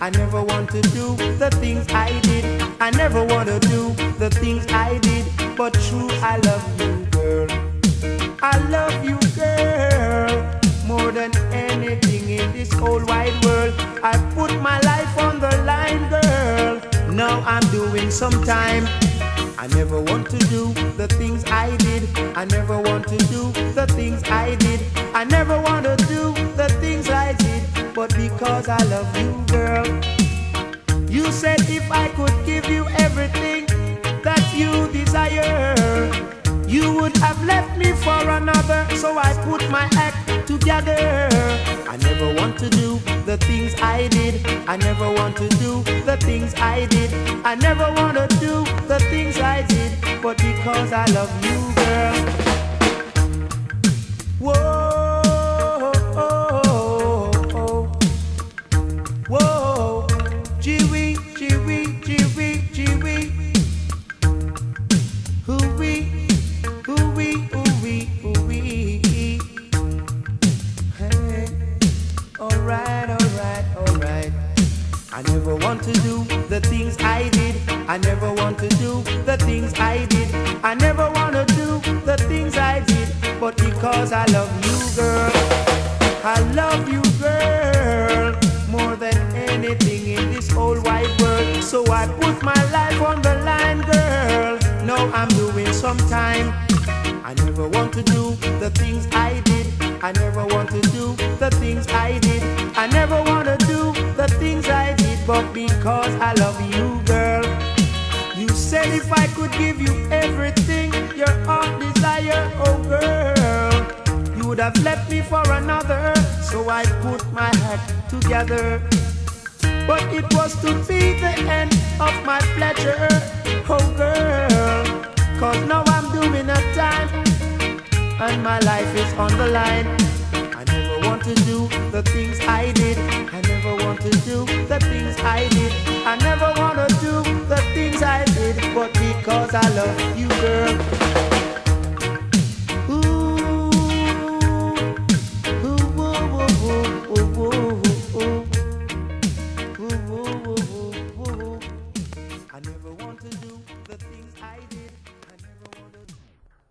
I never want to do the things I did. I never want to do the things I did. But true, I love you, girl. I love you, girl, more than anything in this whole wide world. I put my life on the line, girl. Now I'm doing some time. I never want to do the things I did. I never want to do the things I did. I never want to do the things I did. But because I love you, girl. You said if I could give you everything that you desire, you would have left me for another. So I put my act together. I never want to do the things I did. I never want to do the things I did. I never want to do the things I did. But because I love you, girl. Whoa, whoa, Jiwi, Jiwi, Jiwi, Jiwi. Hoo-wee, hoo-wee, hoo-wee, hoo-wee. Hey, alright, alright, alright. I never want to do the things I did. I never want to do the things I did. I never want to do the things I did. But because I love you, girl. I love you, girl, more than anything in this whole wide world. So I put my life on the line, girl. Now I'm doing some time. I never want to do the things I did. I never want to do the things I did. I never want to do the things I did. But because I love you, girl. You said if I could give you everything your heart desire, oh girl, you would have left me for another. So I put my head together. But it was to be the end of my pleasure, oh girl. Cause now I'm doing a time and my life is on the line. I never want to do the things I did. I never want to do the things I did. I never want to do the things I did. But because I love you, girl.